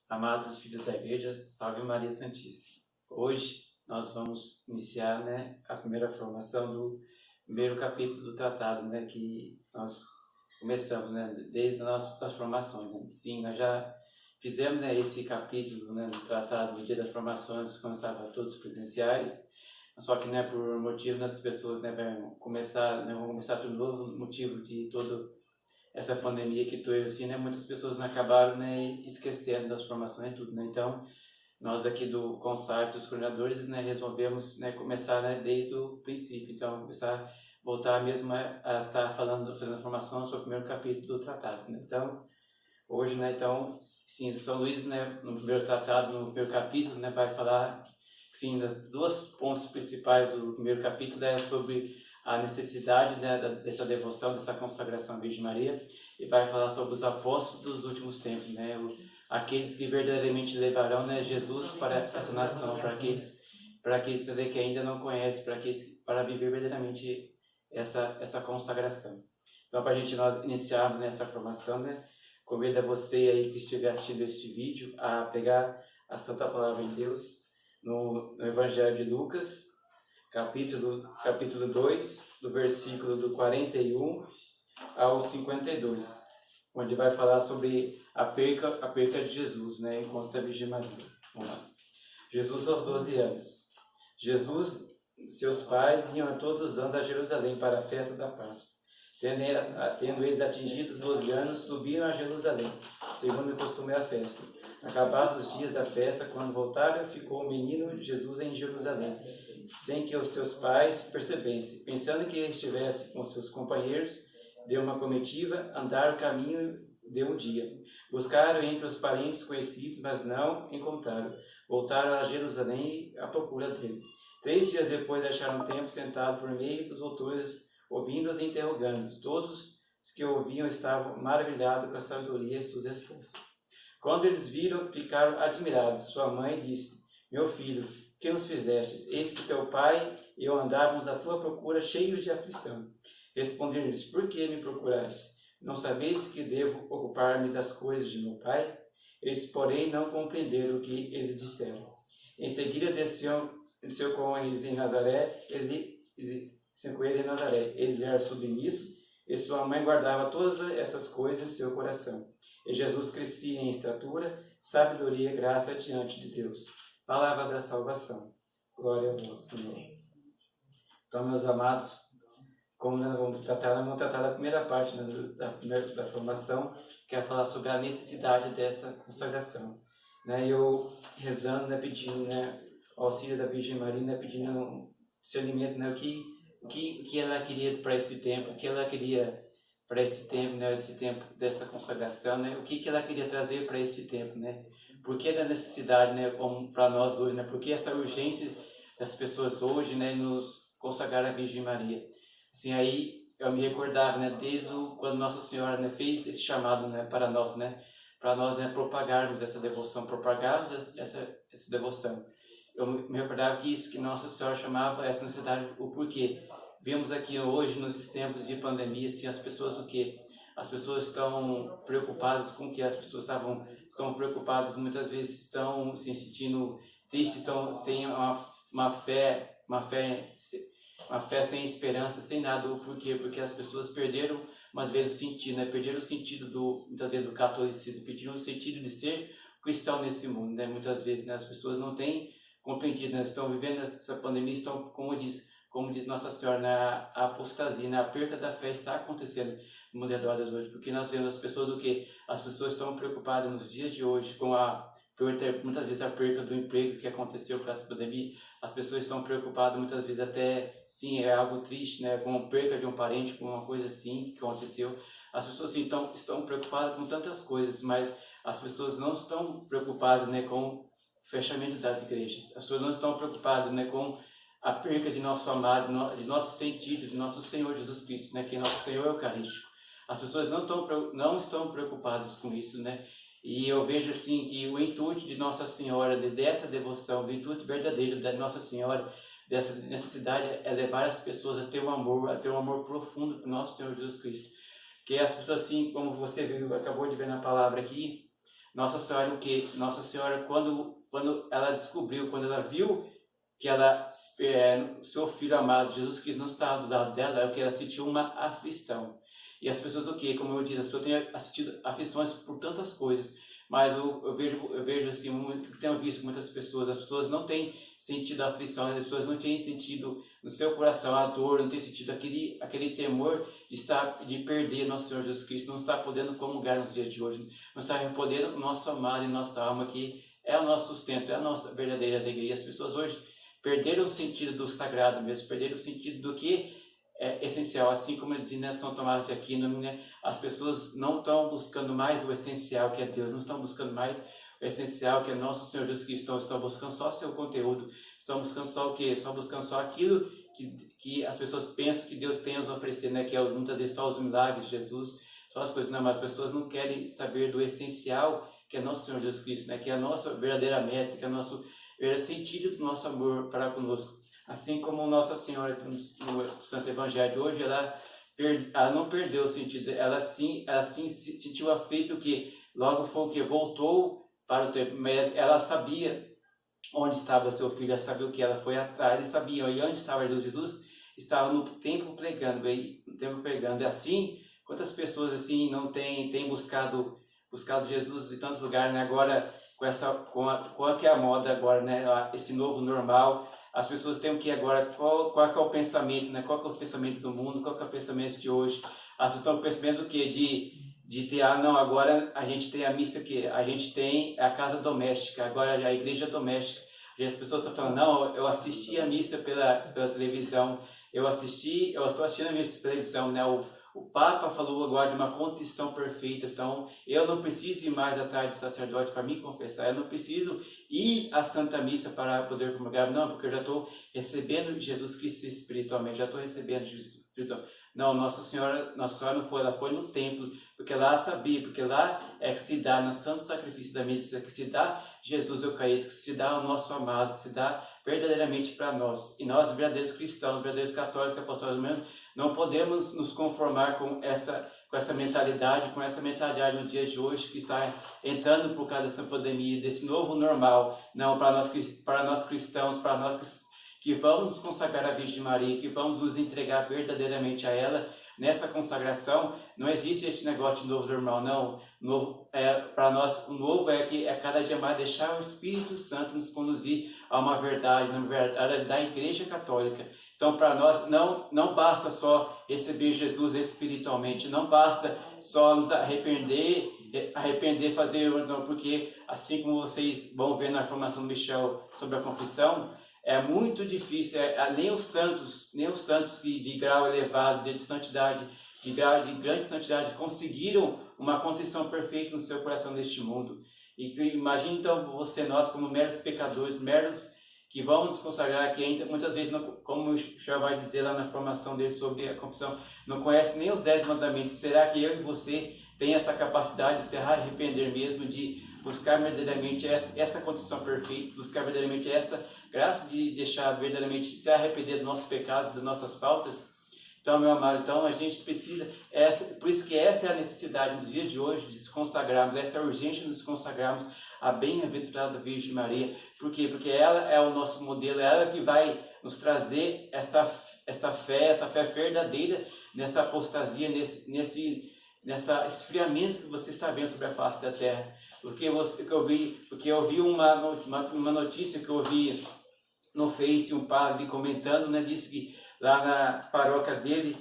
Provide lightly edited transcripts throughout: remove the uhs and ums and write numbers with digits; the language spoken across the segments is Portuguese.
Amados filhos da Igreja, salve Maria Santíssima. Hoje nós vamos iniciar, a primeira formação do primeiro capítulo do tratado, que nós começamos, desde as nossas formações. Sim, nós já fizemos esse capítulo do tratado no dia das formações, quando estavam todos presenciais, só que por motivo das pessoas vão começar tudo novo, motivo de todo essa pandemia que teve, assim, muitas pessoas acabaram esquecendo das formações e tudo, Então, nós aqui do Consarte, os coordenadores, resolvemos começar desde o princípio, então começar voltar mesmo a estar fazendo formação sobre o primeiro capítulo do tratado, Então, hoje, então, sim, São Luís, no primeiro tratado, no primeiro capítulo, vai falar, sim, das duas pontos principais do primeiro capítulo é sobre a necessidade dessa devoção, dessa consagração à Virgem Maria, e vai falar sobre os apóstolos dos últimos tempos, aqueles que verdadeiramente levarão Jesus para essa nação, para aqueles que ainda não conhecem, para viver verdadeiramente essa consagração. Então, para nós iniciarmos nessa formação, convido a você aí que estiver assistindo este vídeo a pegar a Santa Palavra de Deus no Evangelho de Lucas, capítulo 2, do versículo do 41 ao 52, onde vai falar sobre a perca de Jesus, enquanto a Virgem Maria. Vamos lá. Jesus aos 12 anos. Jesus e seus pais iam todos os anos a Jerusalém para a festa da Páscoa. Tendo eles atingido os 12 anos, subiram a Jerusalém, segundo o costume da festa. Acabados os dias da festa, quando voltaram, ficou o menino Jesus em Jerusalém, sem que os seus pais percebessem. Pensando que ele estivesse com seus companheiros, deu uma comitiva, andaram o caminho de um dia. Buscaram entre os parentes conhecidos, mas não encontraram. Voltaram a Jerusalém à procura dele. 3 dias depois acharam um tempo sentado por meio dos doutores, ouvindo-os e interrogando-os. Todos os que ouviam estavam maravilhados com a sabedoria de suas respostas. Quando eles viram, ficaram admirados. Sua mãe disse: Meu filho, que nos fizestes? Eis que teu pai e eu andávamos à tua procura, cheios de aflição. Responderam-lhes: Por que me procurais? Não sabeis que devo ocupar-me das coisas de meu pai? Eles, porém, não compreenderam o que eles disseram. Em seguida, desceu com eles em Nazaré. Eles eram submissos, e sua mãe guardava todas essas coisas em seu coração. E Jesus crescia em estatura, sabedoria e graça diante de Deus. Palavra da salvação. Glória a Deus, Senhor. Então, meus amados, como nós vamos tratar da primeira parte da formação, que é falar sobre a necessidade dessa consagração. Eu rezando, pedindo auxílio da Virgem Maria, pedindo discernimento, o que ela queria para esse tempo, o que ela queria para esse tempo, esse tempo dessa consagração, o que ela queria trazer para esse tempo, Por que da necessidade, como para nós hoje, por que essa urgência das pessoas hoje, nos consagrar à Virgem Maria. Assim, aí eu me recordava, desde quando Nossa Senhora fez esse chamado, para nós, propagarmos essa devoção, propagarmos essa devoção. Eu me recordava que Nossa Senhora chamava essa necessidade, o porquê. Vemos aqui hoje, nesses tempos de pandemia, assim, as pessoas o quê? As pessoas estão preocupadas com o que? As pessoas estão preocupadas, muitas vezes estão se sentindo tristes, estão sem uma fé sem esperança, sem nada. O porquê? Porque as pessoas perderam, umas vezes, o sentido, perderam o sentido, muitas vezes, do catolicismo, perderam o sentido de ser cristão nesse mundo, Muitas vezes, as pessoas não têm compreendido, estão vivendo essa pandemia, estão, como diz Nossa Senhora, a apostasia, a perca da fé está acontecendo no mundo hoje, porque nós vemos as pessoas as pessoas estão preocupadas nos dias de hoje com muitas vezes a perca do emprego que aconteceu com essa pandemia. As pessoas estão preocupadas muitas vezes até, sim, é algo triste, com a perca de um parente, com uma coisa assim que aconteceu. As pessoas sim, estão preocupadas com tantas coisas, mas as pessoas não estão preocupadas com o fechamento das igrejas. As pessoas não estão preocupadas com a perca de nosso amado, de nosso sentido, de nosso Senhor Jesus Cristo, que é nosso Senhor Eucarístico. As pessoas não estão preocupadas com isso, E eu vejo assim que o intuito de Nossa Senhora, dessa devoção, do intuito verdadeiro da Nossa Senhora, dessa necessidade, é levar as pessoas a ter um amor profundo para o nosso Senhor Jesus Cristo. Que as pessoas, assim como você viu, acabou de ver na palavra aqui, Nossa Senhora o quê? Nossa Senhora, quando ela descobriu, quando ela viu que seu filho amado, Jesus Cristo, não estava do lado dela, é o que ela sentiu uma aflição. E as pessoas o quê? Como eu disse, as pessoas têm assistido aflições por tantas coisas, mas eu vejo assim, tenho visto muitas pessoas, as pessoas não têm sentido a aflição, as pessoas não têm sentido no seu coração a dor, não têm sentido aquele temor de perder nosso Senhor Jesus Cristo, não está podendo comungar nos dias de hoje, não está podendo o nosso amado e nossa alma, que é o nosso sustento, é a nossa verdadeira alegria. As pessoas hoje perderam o sentido do sagrado mesmo, perderam o sentido do que é essencial, assim como dizia, né, São Tomás de Aquino, né, as pessoas não estão buscando mais o essencial que é Deus, não estão buscando mais o essencial que é nosso Senhor Jesus Cristo, estão buscando só seu conteúdo, estão buscando só o quê? Estão buscando só aquilo que as pessoas pensam que Deus tem a nos oferecer, né, que é muitas vezes só os milagres de Jesus, só as coisas, não, mas as pessoas não querem saber do essencial que é nosso Senhor Jesus Cristo, né, que é a nossa verdadeira meta, que é o nosso verdadeiro sentido do nosso amor para conosco. Assim como Nossa Senhora no Santo Evangelho de hoje, ela não perdeu o sentido, ela sim sentiu afeito que logo foi o que voltou para o templo, mas ela sabia onde estava seu filho, ela sabia o que ela foi atrás, e sabia e onde estava Jesus, estava no templo pregando, e assim, quantas pessoas assim não têm buscado Jesus em tantos lugares, né? Agora com a que é a moda agora, né? Esse novo normal, as pessoas têm o que agora, qual que é o pensamento, né? Qual que é o pensamento do mundo, qual que é o pensamento de hoje? As pessoas estão percebendo o que? De ter, não, agora a gente tem a missa que a gente tem a casa doméstica, agora a igreja doméstica. E as pessoas estão falando, não, eu assisti a missa pela televisão, eu estou assistindo a missa pela televisão, né? O Papa falou agora de uma contrição perfeita, então eu não preciso ir mais atrás de sacerdote para me confessar, eu não preciso ir à Santa Missa para poder comungar, não, porque eu já estou recebendo Jesus Cristo espiritualmente, já estou recebendo Jesus espiritualmente. Não, Nossa Senhora não foi, ela foi no templo, porque lá sabia, porque lá é que se dá, no santo sacrifício da missa, que se dá Jesus Eucarístico, que se dá o nosso amado, que se dá verdadeiramente para nós. E nós, verdadeiros cristãos, verdadeiros católicos, apostólicos mesmo, não podemos nos conformar com essa mentalidade, no dia de hoje, que está entrando por causa dessa pandemia, desse novo normal. Não, para nós cristãos, para nós que vamos nos consagrar à Virgem Maria, que vamos nos entregar verdadeiramente a ela, nessa consagração, não existe esse negócio de novo normal, não. Para nós, o novo é que cada dia mais deixar o Espírito Santo nos conduzir a uma verdade, na verdade da Igreja Católica. Então, para nós, não basta só receber Jesus espiritualmente, não basta só nos arrepender, fazer, não, porque assim como vocês vão ver na formação do Michel sobre a confissão, é muito difícil, nem os santos de grau elevado, de santidade, de grande santidade, conseguiram uma contrição perfeita no seu coração neste mundo. E imagine então nós como meros pecadores, meros que vamos nos consagrar, que ainda muitas vezes, como o Senhor vai dizer lá na formação dele sobre a confissão, não conhece nem os 10 mandamentos. Será que eu e você tem essa capacidade de se arrepender mesmo, de buscar verdadeiramente essa condição perfeita, buscar verdadeiramente essa graça de deixar verdadeiramente se arrepender dos nossos pecados, das nossas faltas? Então, meu amado, a gente precisa, por isso que essa é a necessidade nos dias de hoje, de nos consagrarmos, essa é a urgência de nos consagrarmos a bem-aventurada Virgem Maria. Por quê? Porque ela é o nosso modelo, ela que vai nos trazer essa fé verdadeira nessa apostasia, nesse esfriamento que você está vendo sobre a face da terra. Porque eu vi uma notícia que eu vi no Face, um padre comentando, né, disse que lá na paróquia dele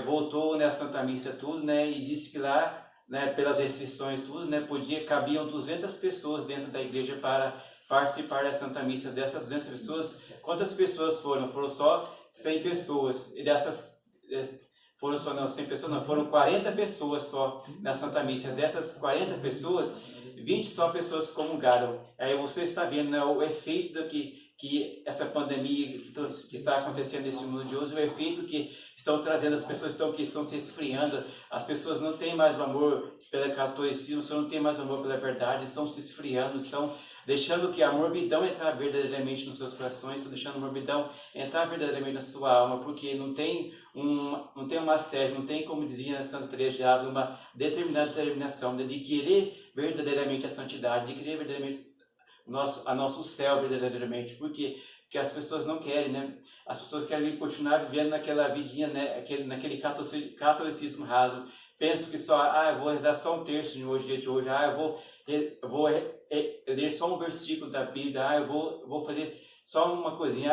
voltou, né, a Santa Missa tudo, né, e disse que lá, né, pelas restrições tudo, né, cabiam 200 pessoas dentro da igreja para participar da Santa Missa. Dessas 200 pessoas, quantas pessoas foram? Foram só 100 pessoas. E dessas foram só, não, 100 pessoas não, foram 40 pessoas só na Santa Missa. Dessas 40 pessoas, 20 só pessoas comungaram. Aí você está vendo, né, o efeito que essa pandemia que está acontecendo nesse mundo de hoje, o efeito que estão trazendo, as pessoas que estão se esfriando, as pessoas não têm mais o amor pelo catolicismo, não têm mais o amor pela verdade, estão se esfriando, estão deixando que a morbidão entrar verdadeiramente nos seus corações, estão deixando a morbidão entrar verdadeiramente na sua alma, porque não tem uma sede, não tem, como dizia na Santa Teresa de Ávila, uma determinada determinação de querer verdadeiramente a santidade, de querer verdadeiramente a nosso céu verdadeiramente, porque as pessoas não querem, né? As pessoas querem continuar vivendo naquela vidinha, né? Naquele catolicismo raso. Penso que só, eu vou rezar só um terço de hoje, dia de hoje, eu vou ler só um versículo da Bíblia, eu vou fazer só uma coisinha,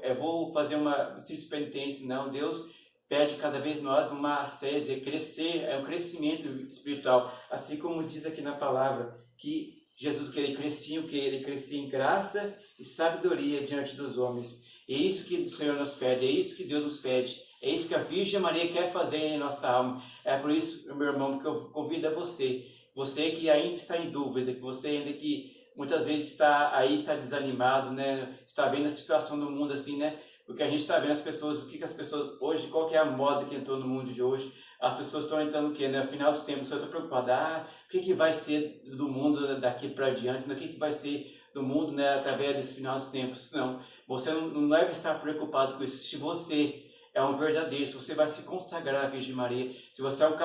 eu vou fazer uma simples penitência. Não, Deus pede cada vez nós uma ascese, crescer, é um crescimento espiritual, assim como diz aqui na palavra, que Jesus, que ele crescia em graça e sabedoria diante dos homens. É isso que o Senhor nos pede, é isso que Deus nos pede, é isso que a Virgem Maria quer fazer em nossa alma. É por isso, meu irmão, que eu convido a você que ainda está em dúvida, que você ainda que muitas vezes está desanimado, né? Está vendo a situação do mundo assim, né? Porque a gente está vendo as pessoas, o que as pessoas hoje, qual que é a moda que entrou no mundo de hoje? As pessoas estão entrando o quê? No final dos tempos, eu estou preocupado, o que vai ser do mundo daqui para diante? O que vai ser do mundo, né, através desse final dos tempos? Não, você não deve estar preocupado com isso. Se você é um verdadeiro, se você vai se consagrar à Virgem Maria, se você é um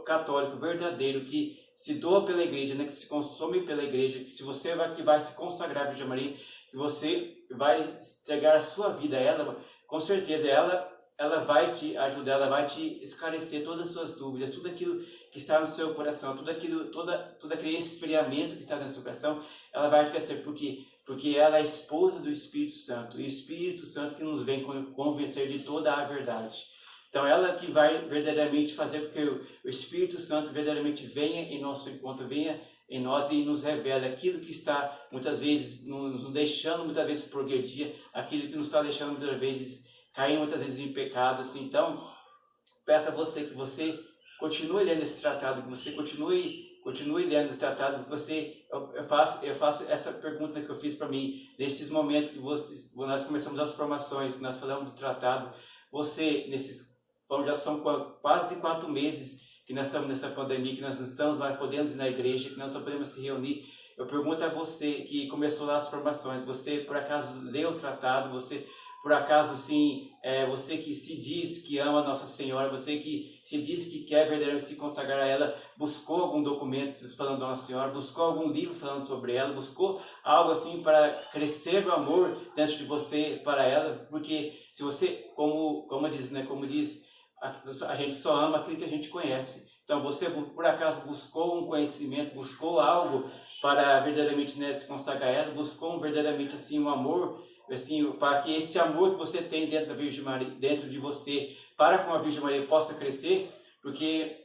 católico verdadeiro que se doa pela igreja, né, que se consome pela igreja, que se você vai se consagrar à Virgem Maria, que você vai entregar a sua vida a ela, com certeza ela vai te ajudar, ela vai te esclarecer todas as suas dúvidas, tudo aquilo que está no seu coração, todo aquele esfriamento que está no seu coração, ela vai te esclarecer, porque ela é a esposa do Espírito Santo, e o Espírito Santo que nos vem convencer de toda a verdade. Então ela que vai verdadeiramente fazer com que o Espírito Santo verdadeiramente venha em nosso encontro, venha em nós e nos revela aquilo que está muitas vezes nos deixando muitas vezes progredir, aquilo que nos está deixando muitas vezes cair muitas vezes em pecado. Assim. Então peço a você que você continue lendo esse tratado, que você continue lendo esse tratado, que você eu faço essa pergunta que eu fiz para mim nesses momentos que nós começamos as formações, que nós falamos do tratado, você já são quase 4 meses que nós estamos nessa pandemia, que nós não estamos mais podendo ir na igreja, que nós não podemos se reunir. Eu pergunto a você que começou lá as formações, você por acaso leu o tratado, você por acaso assim, você que se diz que ama Nossa Senhora, você que se diz que quer verdadeiramente se consagrar a ela, buscou algum documento falando da Nossa Senhora, buscou algum livro falando sobre ela, buscou algo assim para crescer o amor dentro de você para ela, porque se você, como diz, a gente só ama aquilo que a gente conhece. Então você por acaso buscou um conhecimento, buscou algo para verdadeiramente, né, se consagrar a ela, buscou verdadeiramente assim um amor, assim, para que esse amor que você tem dentro da Virgem Maria, dentro de você, para com a Virgem Maria possa crescer, porque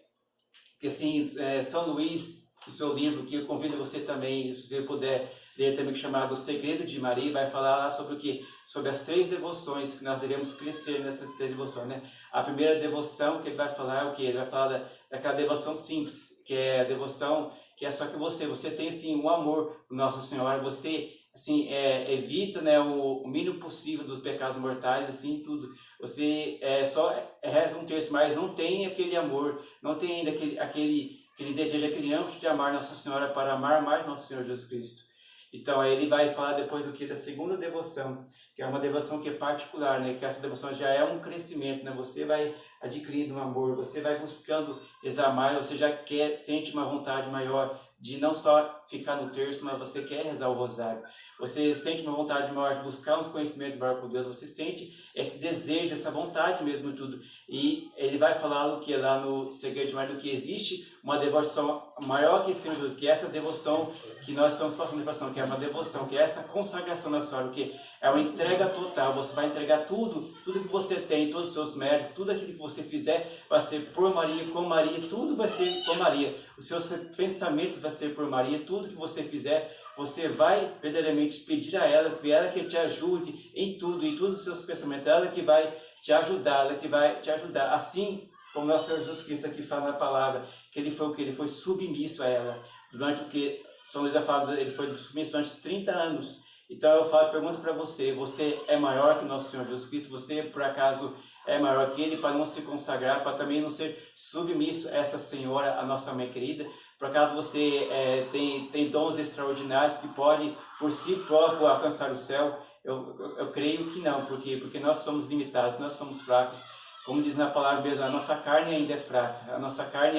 assim, São Luís, o seu livro, que eu convido você também, se você puder ler também, chamado O Segredo de Maria, vai falar lá sobre o quê? Sobre as 3 devoções que nós devemos crescer nessas 3 devoções, né? A primeira devoção que ele vai falar é o quê? Ele vai falar daquela devoção simples, que é a devoção que é só que você tem assim um amor por Nossa Senhora, você assim evita, né, o mínimo possível dos pecados mortais, assim tudo. Você só reza um terço, mas não tem aquele amor, não tem ainda aquele desejo, aquele âmbito de amar Nossa Senhora para amar mais Nosso Senhor Jesus Cristo. Então aí ele vai falar depois do que da segunda devoção, que é uma devoção que é particular, né? Que essa devoção já é um crescimento, né? Você vai adquirindo um amor, você vai buscando rezar mais, você já sente uma vontade maior de não só ficar no terço, mas você quer rezar o rosário. Você sente uma vontade maior de buscar uns conhecimentos maior por Deus, você sente esse desejo, essa vontade mesmo de tudo. E ele vai falar do que lá no Segredo de Maria, do que existe uma devoção maior que esse, que essa devoção que nós estamos passando devoção, que é uma devoção, que é essa consagração na história, que é uma entrega total. Você vai entregar tudo que você tem, todos os seus méritos, tudo aquilo que você fizer vai ser por Maria, com Maria, tudo vai ser com Maria. Os seus pensamentos vai ser por Maria, tudo que você fizer, você vai verdadeiramente pedir a ela, que ela que te ajude em todos os seus pensamentos, ela que vai te ajudar, ela que vai te ajudar. Assim como nosso Senhor Jesus Cristo aqui fala na palavra, que ele foi o que? Ele foi submisso a ela. Durante o que São Luís fala, ele foi submisso durante 30 anos. Então pergunto para você, você é maior que nosso Senhor Jesus Cristo? Você, por acaso, é maior que Ele, para não se consagrar, para também não ser submisso a essa Senhora, a nossa mãe querida? Por acaso você tem dons extraordinários que pode, por si próprio, alcançar o céu? Eu creio que não, porque nós somos limitados, nós somos fracos. Como diz na palavra mesmo, a nossa carne ainda é fraca, a nossa carne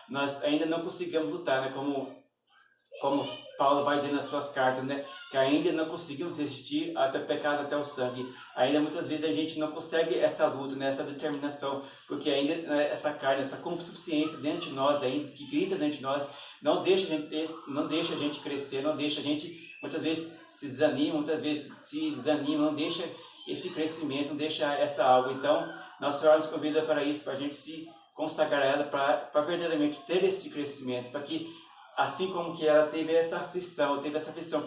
nós ainda não conseguimos lutar, né? Como Paulo vai dizer nas suas cartas, né? Que ainda não conseguimos resistir até o pecado, até o sangue. Ainda muitas vezes a gente não consegue essa luta, né? Essa determinação, porque ainda, né, essa carne, essa consubciência dentro de nós, ainda, que grita dentro de nós, não deixa a gente crescer, não deixa a gente, muitas vezes se desanima, não deixa esse crescimento, não deixa essa algo. Então, Nossa Senhora nos convida para isso, para a gente se consagrar a ela, para verdadeiramente ter esse crescimento, para que, assim como que ela teve essa aflição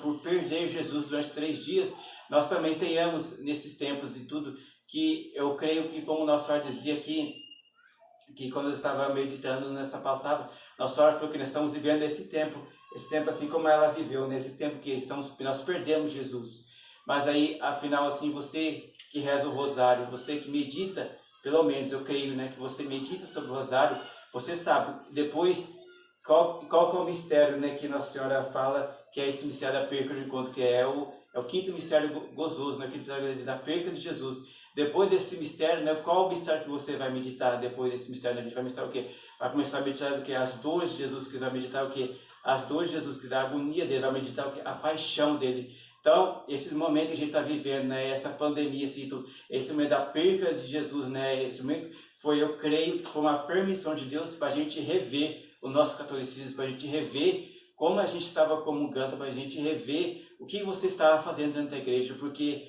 por perder Jesus durante 3 dias, nós também tenhamos nesses tempos e tudo, que eu creio que, como Nossa Senhora dizia que quando eu estava meditando nessa palavra, Nossa Senhora falou que nós estamos vivendo esse tempo assim como ela viveu, nesse tempo que nós perdemos Jesus. Mas aí, afinal, assim, você que reza o rosário, você que medita, pelo menos eu creio, né, que você medita sobre o rosário, você sabe, depois, qual que é o mistério, né, que Nossa Senhora fala, que é esse mistério da perca do encontro, que é o 5º mistério gozoso, né, o 5º mistério da perca de Jesus. Depois desse mistério, né, qual o mistério que você vai meditar depois desse mistério? Né? A gente vai meditar o quê? Vai começar a meditar o quê? As dores de Jesus, que vai meditar o quê? As dores de Jesus, que dá a agonia dele, vai meditar o quê? A paixão dele. Então, esse momento que a gente está vivendo, né, essa pandemia, assim, esse momento da perca de Jesus, né, esse momento eu creio que foi uma permissão de Deus para a gente rever o nosso catolicismo, para a gente rever como a gente estava comungando, para a gente rever o que você estava fazendo dentro da igreja, porque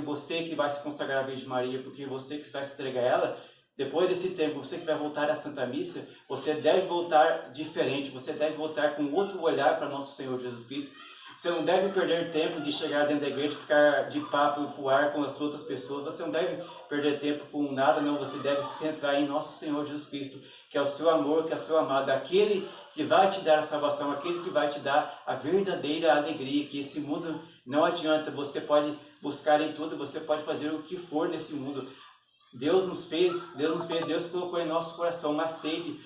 você que vai se consagrar à Virgem Maria, porque você que vai se entregar a ela, depois desse tempo, você que vai voltar à Santa Missa, você deve voltar diferente, você deve voltar com outro olhar para nosso Senhor Jesus Cristo. Você não deve perder tempo de chegar dentro da igreja, ficar de papo pro ar com as outras pessoas. Você não deve perder tempo com nada, não. Você deve se centrar em nosso Senhor Jesus Cristo, que é o seu amor, que é o seu amado, aquele que vai te dar a salvação, aquele que vai te dar a verdadeira alegria, que esse mundo não adianta. Você pode buscar em tudo, você pode fazer o que for nesse mundo. Deus colocou em nosso coração uma sede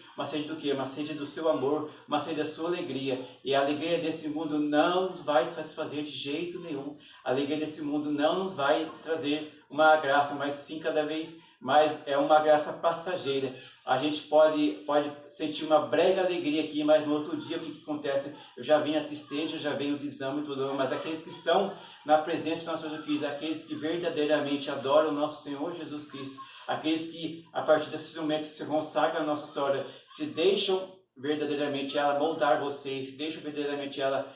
do quê? Uma sede do seu amor, uma sede da sua alegria. E a alegria desse mundo não nos vai satisfazer de jeito nenhum. A alegria desse mundo não nos vai trazer uma graça, mas sim cada vez mais é uma graça passageira. A gente pode sentir uma breve alegria aqui, mas no outro dia o que acontece? Eu já venho a tristeza, já venho o desânimo e tudo, mas aqueles que estão na presença do nosso Jesus Cristo, aqueles que verdadeiramente adoram o nosso Senhor Jesus Cristo, aqueles que a partir desses momentos se consagram a Nossa Senhora, se deixam verdadeiramente ela moldar vocês, se deixam verdadeiramente ela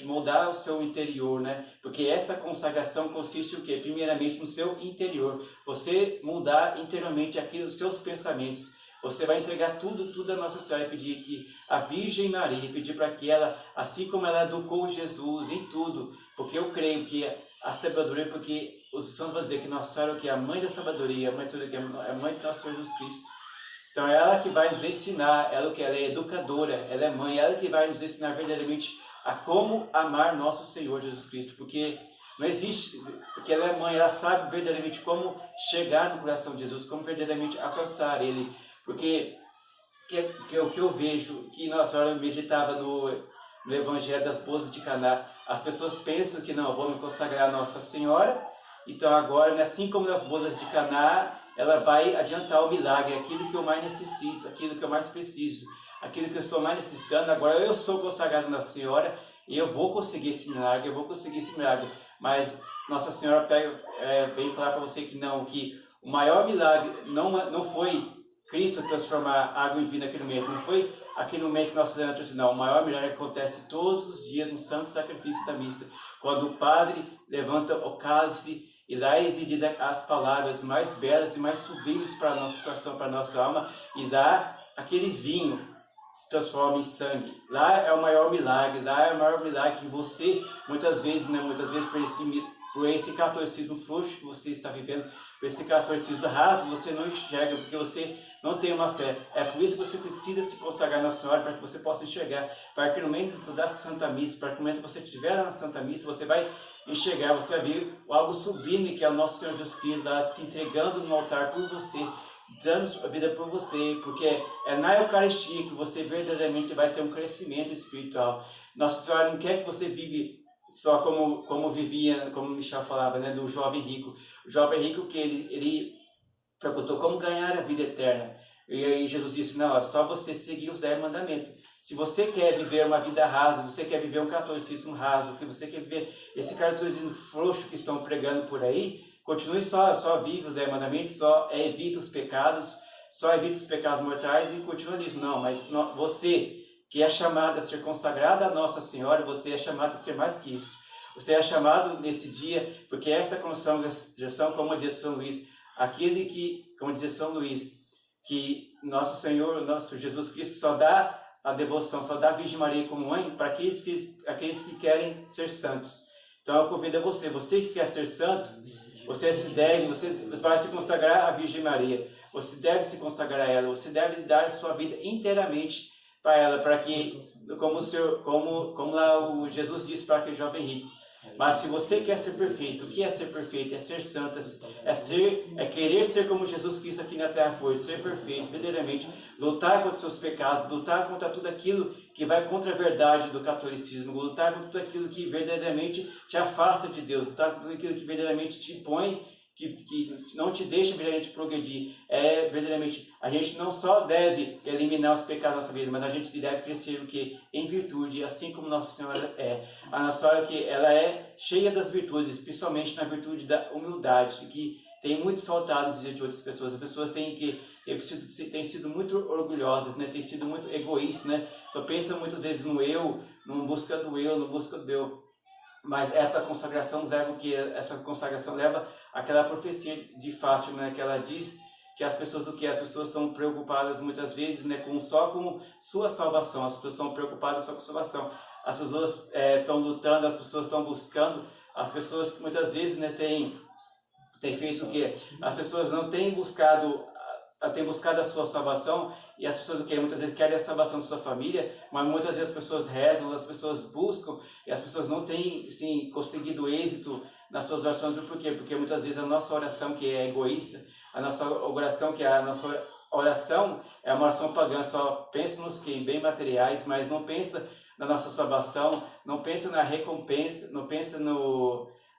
moldar o seu interior, né? Porque essa consagração consiste o quê? Primeiramente no seu interior. Você mudar interiormente os seus pensamentos. Você vai entregar tudo a Nossa Senhora e pedir que a Virgem Maria, pedir para que ela, assim como ela educou Jesus em tudo, porque eu creio que a sabedoria, porque os santos vão dizer que Nossa Senhora é a mãe da sabedoria, a mãe da sabedoria, é a mãe de Nosso Senhor Jesus Cristo. Então é ela que vai nos ensinar, ela é educadora, ela é mãe, ela que vai nos ensinar verdadeiramente a como amar nosso Senhor Jesus Cristo, porque não existe, porque ela é mãe, ela sabe verdadeiramente como chegar no coração de Jesus, como verdadeiramente alcançar Ele, porque o que eu vejo, que Nossa Senhora meditava no Evangelho das Bodas de Caná, as pessoas pensam que não, eu vou me consagrar a Nossa Senhora, então agora, assim como nas Bodas de Caná, ela vai adiantar o milagre, aquilo que eu mais necessito, aquilo que eu mais preciso, aquilo que eu estou mais necessitando. Agora eu sou consagrado a Nossa Senhora e eu vou conseguir esse milagre, mas Nossa Senhora vem falar para você que o maior milagre não foi Cristo transformar água em vinho naquele momento, não foi aquele momento que nós fizemos, não. O maior milagre acontece todos os dias no santo sacrifício da missa, quando o padre levanta o cálice e lá ele diz as palavras mais belas e mais sublimes para nosso coração, para nossa alma, e dá aquele vinho se transforma em sangue. Lá é o maior milagre, que você, muitas vezes por esse catolicismo frouxo que você está vivendo, por esse catolicismo raso, você não enxerga, porque você não tem uma fé. É por isso que você precisa se consagrar na Senhora, para que você possa enxergar, para que no momento da Santa Missa, para que no momento que você estiver na Santa Missa, você vai enxergar, você vai ver algo sublime, que é o nosso Senhor Jesus Cristo lá se entregando no altar por você, dando a vida por você, porque é na Eucaristia que você verdadeiramente vai ter um crescimento espiritual. Nossa Senhora não quer que você vive só como vivia, como o Michel falava, né, do jovem rico. O jovem rico que ele perguntou como ganhar a vida eterna. E aí Jesus disse, não, é só você seguir os 10 mandamentos. Se você quer viver uma vida rasa, você quer viver um catolicismo raso, que você quer viver esse catolicismo frouxo que estão pregando por aí, continue só vive os 10 mandamentos, só evita os pecados mortais e continua nisso. Não, mas você que é chamado a ser consagrado a Nossa Senhora, você é chamado a ser mais que isso. Você é chamado nesse dia, porque essa consagração, como diz São Luís, aquele que, como diz São Luís, que nosso Senhor, nosso Jesus Cristo só dá a devoção, só dá a Virgem Maria como mãe para aqueles que querem ser santos. Então eu convido a você que quer ser santo, você vai se consagrar à Virgem Maria, você deve se consagrar a ela, você deve dar a sua vida inteiramente para ela, para que, como lá o Jesus disse para aquele jovem rico. Mas se você quer ser perfeito, o que é ser perfeito? É ser santo, é querer ser como Jesus Cristo aqui na Terra foi, ser perfeito, verdadeiramente, lutar contra os seus pecados, lutar contra tudo aquilo que vai contra a verdade do catolicismo, lutar contra tudo aquilo que verdadeiramente te afasta de Deus, lutar contra tudo aquilo que verdadeiramente te põe, que não te deixa verdadeiramente progredir. Verdadeiramente, a gente não só deve eliminar os pecados da nossa vida, mas a gente deve crescer o que? Em virtude, assim como Nossa Senhora é. A Nossa Senhora, que ela é cheia das virtudes, principalmente na virtude da humildade, que tem muito faltado nos dias de outras pessoas. As pessoas têm sido muito orgulhosas, né? Têm sido muito egoístas, né? Só pensam muitas vezes no eu, no busca do eu. Mas essa consagração leva o que? Essa consagração leva àquela profecia de Fátima, né? Que ela diz que as pessoas estão preocupadas muitas vezes, né? Só com sua salvação. As pessoas estão preocupadas só com salvação. As pessoas estão lutando, as pessoas estão buscando. As pessoas muitas vezes, né? Tem feito o quê? As pessoas não têm buscado a sua salvação, e as pessoas muitas vezes querem a salvação da sua família, mas muitas vezes as pessoas rezam, as pessoas buscam, e as pessoas não têm, sim, conseguido êxito nas suas orações. Por quê? Porque muitas vezes a nossa oração, que é egoísta, a nossa oração é uma oração pagã, só pensa nos que? Em bem materiais, mas não pensa na nossa salvação, não pensa na recompensa, não pensa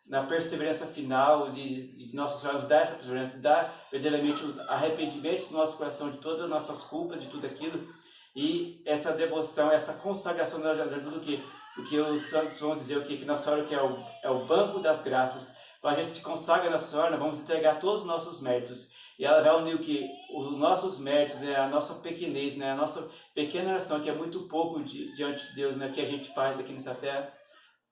na perseverança final de Nossa Senhora nos dar essa perseverança, dar verdadeiramente o arrependimento do nosso coração de todas as nossas culpas, de tudo aquilo, e essa devoção, essa consagração nos ajuda o quê? Porque os santos vão dizer o quê? Que Nossa Senhora que é o banco das graças. Quando a gente se consagra na Senhora, vamos entregar todos os nossos méritos, e ela vai unir o que? Os nossos méritos, né? A nossa pequenez, né? A nossa pequena oração, que é muito pouco diante de Deus, né? Que a gente faz aqui nessa terra.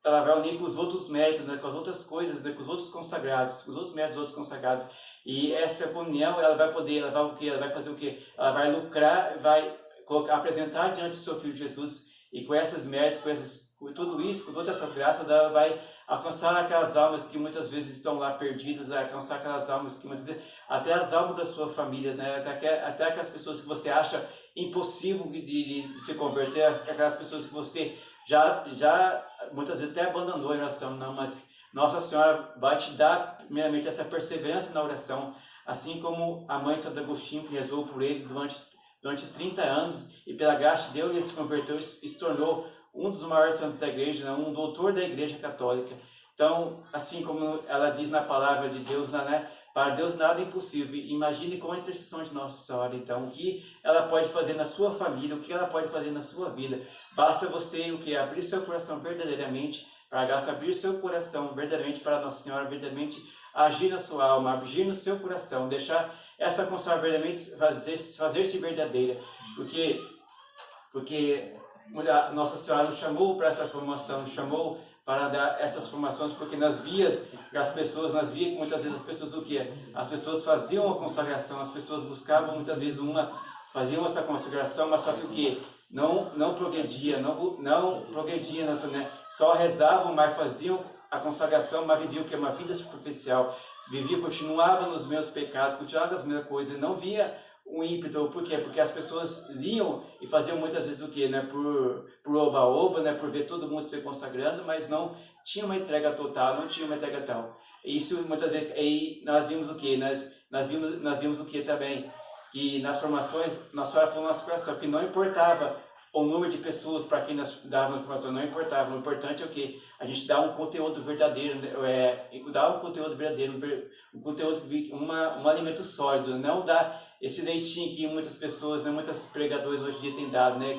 Ela vai unir com os outros méritos, né, com as outras coisas, né, com os outros consagrados, com os outros méritos dos outros consagrados. E essa união, ela vai fazer o quê? Ela vai lucrar, vai apresentar diante do seu Filho Jesus, e com esses méritos, com tudo isso, com todas essas graças, ela vai alcançar aquelas almas que muitas vezes estão lá perdidas, alcançar aquelas almas que muitas vezes, até as almas da sua família, né, até aquelas pessoas que você acha impossível de se converter, aquelas pessoas que você já muitas vezes até abandonou a oração, não, mas Nossa Senhora vai te dar, primeiramente, essa perseverança na oração, assim como a mãe de Santo Agostinho, que rezou por ele durante 30 anos, e pela graça de Deus ele se converteu e se tornou um dos maiores santos da igreja, né? Um doutor da igreja católica. Então, assim como ela diz na palavra de Deus, né? Para Deus nada é impossível. Imagine com a intercessão de Nossa Senhora, então, o que ela pode fazer na sua família, o que ela pode fazer na sua vida. Basta você abrir seu coração verdadeiramente, para a graça abrir seu coração verdadeiramente para Nossa Senhora, verdadeiramente agir na sua alma, agir no seu coração, deixar essa consagração verdadeiramente fazer-se verdadeira. Porque Nossa Senhora nos chamou para essa formação, nos chamou para dar essas formações, porque nós víamos que muitas vezes as pessoas o quê? As pessoas faziam a consagração, as pessoas buscavam muitas vezes faziam essa consagração, mas só que o quê? Não progredia, né? Só rezavam, mas faziam a consagração, mas viviam o que? Uma vida superficial, continuava nos meus pecados, continuava nas mesmas coisas, não via um ímpeto. Por quê? Porque as pessoas liam e faziam muitas vezes o quê? Né? Por oba-oba, né? Por ver todo mundo se consagrando, mas não tinha uma entrega total, não tinha uma entrega tal. Isso muitas vezes, aí nós vimos o quê? Nós vimos o quê também? Que nas formações, Nossa Senhora falou no nosso coração que não importava o número de pessoas para quem nós dávamos informação, não importava. O importante é o quê? A gente dá um conteúdo verdadeiro, dar um conteúdo verdadeiro, um conteúdo, um alimento sólido, não dar esse leitinho que muitas pessoas, né, muitos pregadores hoje em dia têm dado, né,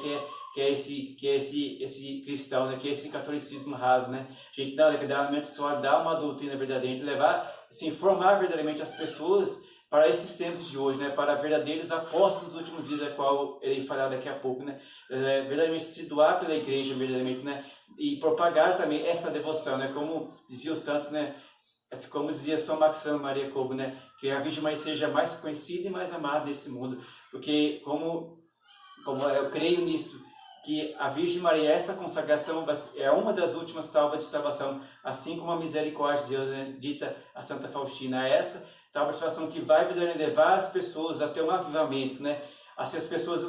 que é esse cristão, né, que é esse catolicismo raso, né? A gente dá um alimento sólido, dá uma doutrina verdadeira, a gente levar, assim, formar verdadeiramente as pessoas para esses tempos de hoje, né, para verdadeiros apóstolos dos últimos dias, da qual ele falar daqui a pouco, né, verdadeiramente se doar pela igreja, verdadeiramente, né, e propagar também essa devoção, né, como dizia os santos, né, como dizia São Maximo Maria Kolbe, né, que a Virgem Maria seja mais conhecida e mais amada nesse mundo, porque como eu creio nisso, que a Virgem Maria, essa consagração é uma das últimas tábuas de salvação, assim como a misericórdia de Deus, né, dita a Santa Faustina, essa tábua de salvação que vai levar as pessoas a ter um avivamento, né? Assim, as pessoas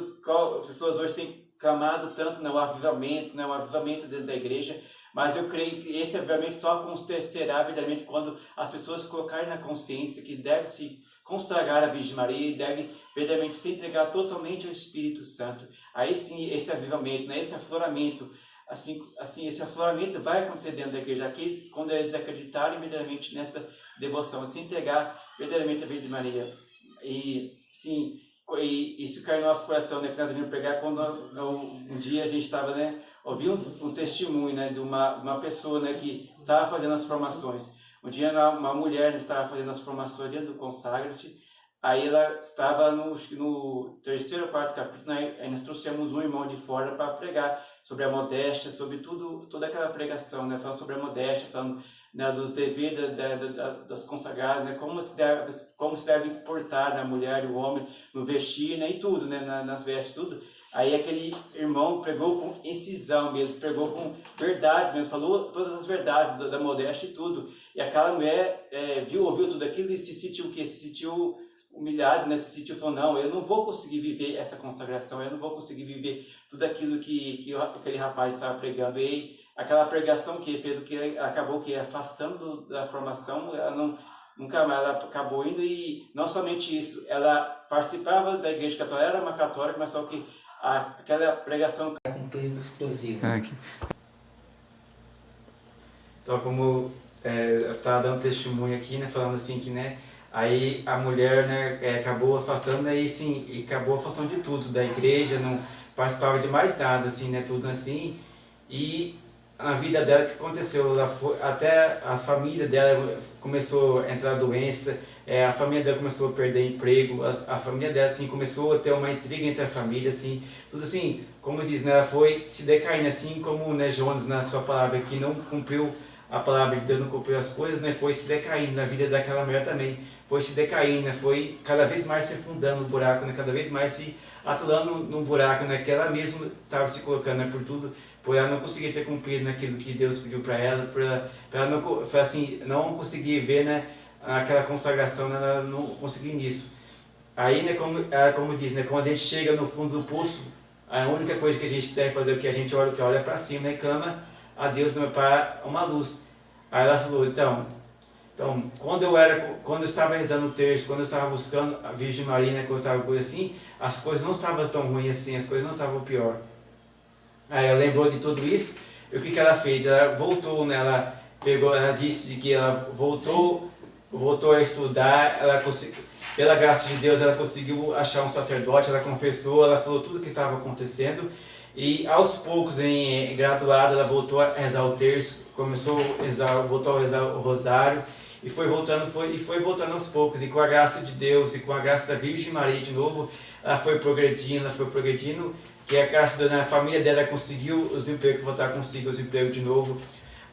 hoje têm clamado tanto, né, o avivamento dentro da igreja, mas eu creio que esse avivamento só acontecerá verdadeiramente quando as pessoas colocarem na consciência que deve se consagrar a Virgem Maria e deve verdadeiramente se entregar totalmente ao Espírito Santo. Aí sim, esse avivamento, né, esse afloramento, assim, esse afloramento vai acontecer dentro da igreja, aqui, quando eles acreditarem verdadeiramente nessa devoção, se entregar verdadeiramente a Virgem Maria. E sim, e isso cai no nosso coração, né, que nós devemos pregar quando um dia a gente estava, né, ouvindo um testemunho, né, de uma pessoa, né, que estava fazendo as formações. Um dia uma mulher, né, estava fazendo as formações dentro do Consagra-te. Aí ela estava no terceiro ou quarto capítulo, né? Aí nós trouxemos um irmão de fora para pregar sobre a modéstia, sobre toda aquela pregação, né? Falando sobre a modéstia, falando, né, dos deveres das consagradas, né? Como se deve portar, né, a mulher e o homem no vestir, né? E tudo, né? Nas vestes, tudo. Aí aquele irmão pregou com incisão mesmo, pregou com verdade mesmo, falou todas as verdades da modéstia e tudo. E aquela mulher ouviu tudo aquilo e se sentiu o quê? Se sentiu humilhado, né? Se sentiu, falou, não, eu não vou conseguir viver essa consagração, eu não vou conseguir viver tudo aquilo que aquele rapaz estava pregando. E aquela pregação que fez o que acabou que afastando da formação, ela nunca mais, ela acabou indo. E não somente isso, ela participava da igreja católica, era uma católica, mas só que aquela pregação com peso explosivo. Então, como eu estava dando testemunho aqui, né, falando assim que, né, aí a mulher, né, acabou afastando, né, e acabou afastando de tudo, da igreja, não participava de mais nada, assim, né, tudo assim. E na vida dela, o que aconteceu? Até a família dela começou a entrar doença, a família dela começou a perder emprego, a família dela, assim, começou a ter uma intriga entre a família, assim, tudo assim, como diz, né, ela foi se decaindo, assim como, né, Jonas, na sua palavra, que não cumpriu a palavra de Deus, não cumpriu as coisas, né, foi se decaindo. Na vida daquela mulher também foi se decaindo, né, foi cada vez mais se afundando no buraco, né, cada vez mais se atolando no buraco, né, que ela mesma estava se colocando, né, por ela não conseguir ter cumprido naquilo que Deus pediu para ela, para ela não, assim, não conseguir ver, né, aquela consagração, né, ela não conseguir nisso. Aí, né, como diz, né, quando a gente chega no fundo do poço, a única coisa que a gente deve fazer é que a gente olha para cima, né, e clama a Deus, né, para uma luz. Aí ela falou, então quando eu estava rezando o terço, quando eu estava buscando a Virgem Maria, né, quando eu estava coisa assim, as coisas não estavam tão ruins assim, as coisas não estavam pior. Aí ela lembrou de tudo isso, e o que ela fez? Ela voltou, né, ela disse que ela voltou a estudar, pela graça de Deus ela conseguiu achar um sacerdote, ela confessou, ela falou tudo o que estava acontecendo, e aos poucos, em graduada, ela voltou a rezar o terço, voltou a rezar o rosário, e foi voltando aos poucos, e com a graça de Deus, e com a graça da Virgem Maria de novo, ela foi progredindo, que a graça da família dela conseguiu os empregos, voltar consigo os empregos de novo.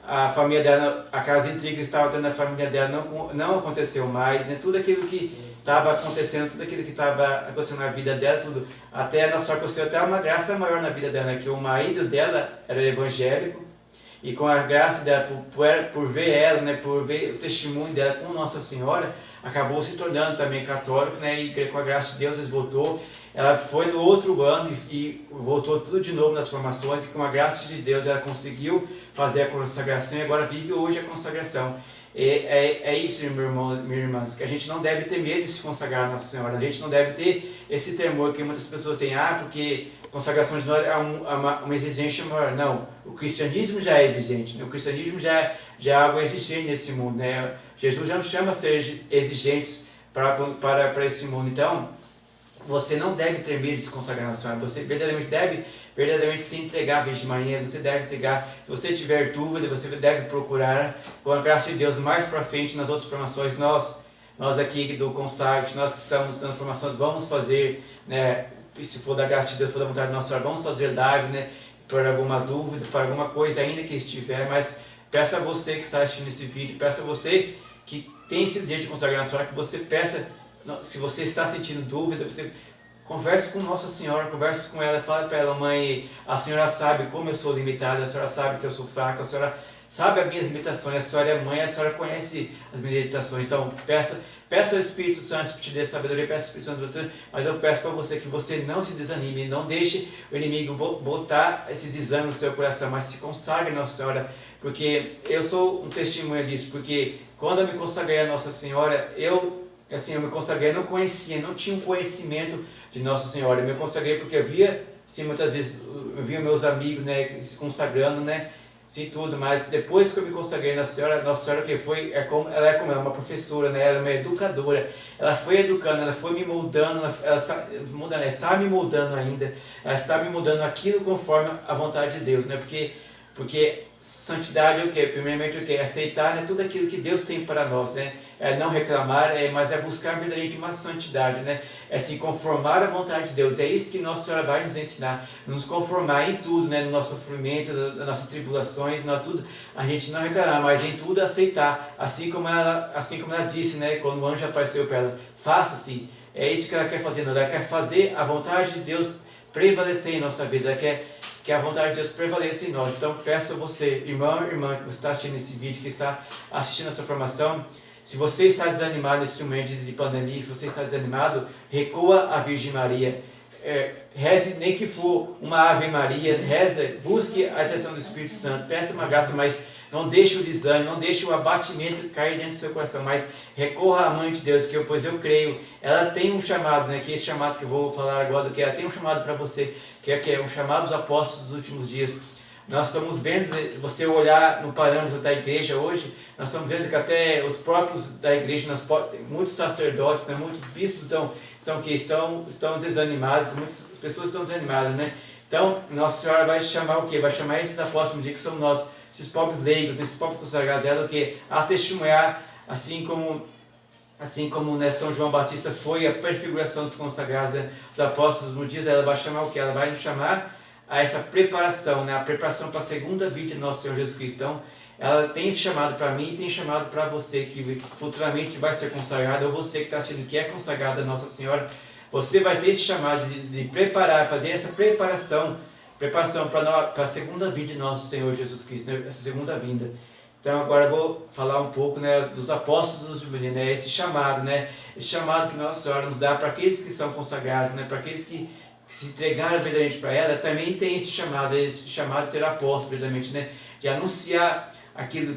A família dela, aquelas intrigas que estavam tendo na família dela não aconteceu mais, né? Tudo aquilo que estava acontecendo, tudo aquilo que estava acontecendo na vida dela, tudo, até na sorte aconteceu até uma graça maior na vida dela, né? Que o marido dela era evangélico, e com a graça dela, por ver ela, né, por ver o testemunho dela com Nossa Senhora, acabou se tornando também católico, né, e com a graça de Deus eles voltou. Ela foi no outro ano e voltou tudo de novo nas formações, e com a graça de Deus ela conseguiu fazer a consagração e agora vive hoje a consagração. É isso, meu irmão, minha irmã, que a gente não deve ter medo de se consagrar a Nossa Senhora, a gente não deve ter esse temor que muitas pessoas têm, porque consagração de nós é uma exigência maior. Não, o cristianismo já é exigente, né? O cristianismo já é algo exigente nesse mundo, né? Jesus já nos chama a ser exigentes para esse mundo. Então, você não deve ter medo de se consagrar na Senhora, você verdadeiramente se entregar à Virgem Maria, você deve entregar, se você tiver dúvida, você deve procurar, com a graça de Deus, mais para frente nas outras formações, nós aqui do Consagre, nós que estamos dando formações, vamos fazer, né, se for da graça de Deus, se for da vontade de Nossa Senhora, vamos fazer live, né, por alguma dúvida, por alguma coisa ainda que estiver, mas peço a você que está assistindo esse vídeo, peço a você que tem esse desejo de consagrar na Senhora, que você peça, se você está sentindo dúvida, você converse com Nossa Senhora, converse com ela, fale para ela, mãe, a senhora sabe como eu sou limitada, a senhora sabe que eu sou fraca, a senhora sabe as minhas limitações, a senhora é mãe, a senhora conhece as minhas limitações, então peça ao Espírito Santo que te dê sabedoria, peça ao Espírito Santo, mas eu peço para você que você não se desanime, não deixe o inimigo botar esse desânimo no seu coração, mas se consagre a Nossa Senhora, porque eu sou um testemunho disso, porque quando eu me consagrei a Nossa Senhora, eu me consagrei, eu não conhecia, não tinha um conhecimento de Nossa Senhora. Eu me consagrei porque eu via, sim, muitas vezes, eu via meus amigos, né, se consagrando, né, sim, tudo, mas depois que eu me consagrei na Senhora, Nossa Senhora que foi, ela é uma professora, né, ela é uma educadora, ela foi educando, ela foi me moldando, ela está me moldando ainda, ela está me moldando aquilo conforme a vontade de Deus, né, porque santidade é o quê? Primeiramente o quê? Aceitar, né, tudo aquilo que Deus tem para nós, né? É não reclamar, mas é buscar verdadeiramente uma santidade, né? É se conformar à vontade de Deus. É isso que Nossa Senhora vai nos ensinar, nos conformar em tudo, né? No nosso sofrimento, nas nossas tribulações, tudo. A gente não reclamar, mas em tudo aceitar. Assim como ela disse, né? Quando o anjo apareceu para ela, faça-se. É isso que ela quer fazer, ela quer fazer a vontade de Deus prevalecer em nossa vida, ela quer que a vontade de Deus prevaleça em nós. Então peço a você, irmão e irmã, que você está assistindo esse vídeo, que está assistindo essa formação, se você está desanimado nesse momento de pandemia, se você está desanimado, recua a Virgem Maria. Reze, nem que for uma Ave Maria, reza, busque a atenção do Espírito Santo, peça uma graça, mas não deixe o desânimo, não deixe o abatimento cair dentro do seu coração, mas recorra à Mãe de Deus, pois eu creio, ela tem um chamado, né, que esse chamado que eu vou falar agora, que ela tem um chamado para você, que é um chamado dos apóstolos dos últimos dias. Nós estamos vendo, você olhar no parâmetro da igreja hoje, nós estamos vendo que até os próprios da igreja, muitos sacerdotes, né, muitos bispos estão desanimados, muitas pessoas estão desanimadas, né? Então, Nossa Senhora vai chamar o quê? Vai chamar esses apóstolos que são nós, esses pobres leigos, esses pobres consagrados, ela o quê? A testemunhar, assim como né, São João Batista foi a prefiguração dos consagrados, né, os apóstolos no dia, ela vai chamar o quê? Ela vai nos chamar a essa preparação, né, a preparação para a segunda vinda de nosso Senhor Jesus Cristo. Então, ela tem esse chamado para mim e tem chamado para você que futuramente vai ser consagrado, ou você que está assistindo que é consagrado a Nossa Senhora, você vai ter esse chamado de preparar, fazer essa preparação para a segunda vinda de nosso Senhor Jesus Cristo, né, essa segunda vinda. Então agora eu vou falar um pouco, né, dos apóstolos dos meninos, né, esse chamado que Nossa Senhora nos dá para aqueles que são consagrados, né, para aqueles que se entregaram verdadeiramente para ela, também tem esse chamado de ser apóstolo verdadeiramente, né, de anunciar aquilo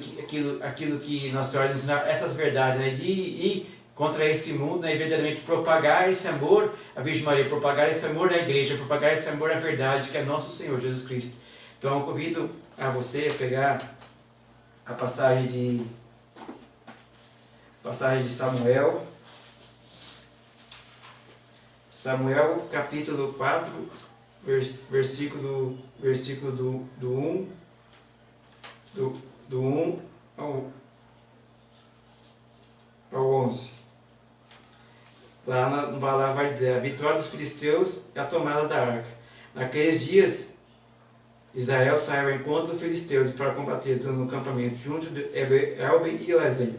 que Nossa Senhora nos dá, essas verdades, né, de ir contra esse mundo, né, e verdadeiramente propagar esse amor à Virgem Maria, propagar esse amor à igreja, propagar esse amor à verdade, que é nosso Senhor Jesus Cristo. Então eu convido a você a pegar a passagem de Samuel capítulo 4, versículo do 1 ao 11. Lá vai dizer: a vitória dos filisteus e a tomada da arca. Naqueles dias, Israel saiu ao encontro dos filisteus para combater no acampamento junto de Elben e Oezem.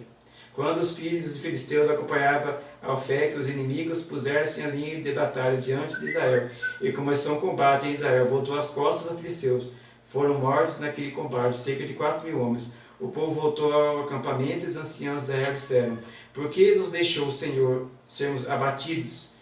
Quando os filhos dos filisteus acompanhavam a fé que os inimigos puseram-se em linha de batalha diante de Israel, e começou um combate em Israel, voltou as costas dos filisteus. foram mortos naquele combate, cerca de 4.000 homens. O povo voltou ao acampamento e os anciãos de Israel disseram: por que nos deixou o Senhor sermos abatidos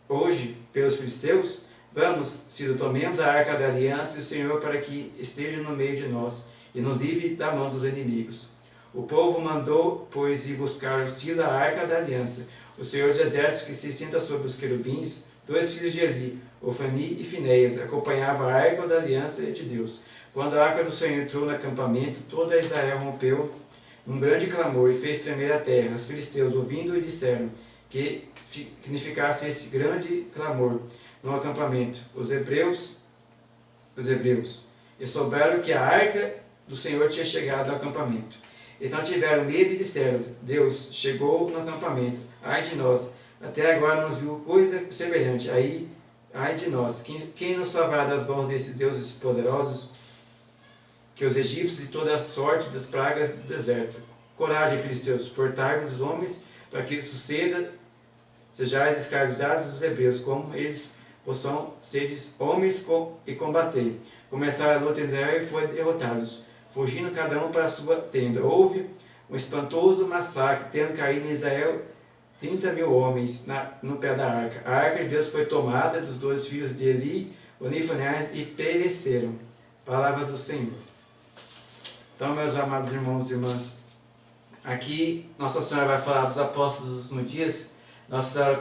hoje pelos filisteus? Vamos, Ciro, tomemos a arca da aliança e o Senhor para que esteja no meio de nós e nos livre da mão dos inimigos. O povo mandou, pois, ir buscar o Ciro a arca da aliança. O Senhor dos exércitos, que se senta sobre os querubins, 2 filhos de Eli, Ofani e Finéias, acompanhava a arca da aliança de Deus. Quando a arca do Senhor entrou no acampamento, toda Israel rompeu um grande clamor e fez tremer a terra. Os filisteus, ouvindo, disseram que significasse esse grande clamor no acampamento. Os hebreus, e souberam que a arca do Senhor tinha chegado ao acampamento. Então tiveram medo e disseram: Deus chegou no acampamento. Ai de nós, até agora nos viu coisa semelhante. Ai de nós, quem nos salvará das mãos desses deuses poderosos, que os egípcios e toda a sorte das pragas do deserto? Coragem, filisteus, portai-vos os homens, para que suceda, sejais escravizados dos hebreus, como eles possam seres homens e combater. Começaram a luta em Israel e foram derrotados, fugindo cada um para a sua tenda. Houve um espantoso massacre, tendo caído em Israel 30.000 homens no pé da arca. A arca de Deus foi tomada dos 2 filhos de Eli, Onifanias, e pereceram. Palavra do Senhor. Então, meus amados irmãos e irmãs, aqui Nossa Senhora vai falar dos apóstolos dos últimos dias. Nossa Senhora,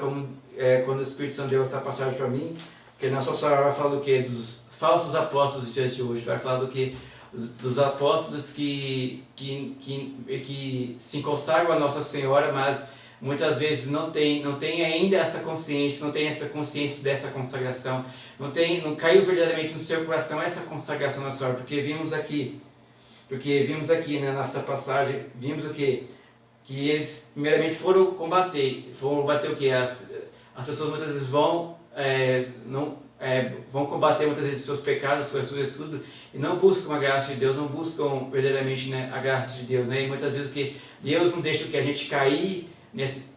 quando o Espírito Santo deu essa passagem para mim, que Nossa Senhora vai falar do que? Dos falsos apóstolos dos dias de hoje. Vai falar do que? Dos apóstolos que se consagram a Nossa Senhora, mas muitas vezes não tem ainda essa consciência, não tem essa consciência dessa consagração, não caiu verdadeiramente no seu coração essa consagração na Senhora, porque vimos aqui na nossa passagem, vimos o que? Que eles primeiramente foram combater o que? As pessoas muitas vezes vão combater muitas vezes seus pecados, suas tudo, e não buscam a graça de Deus, não buscam verdadeiramente, né, a graça de Deus, né? E muitas vezes que Deus não deixa que a gente cair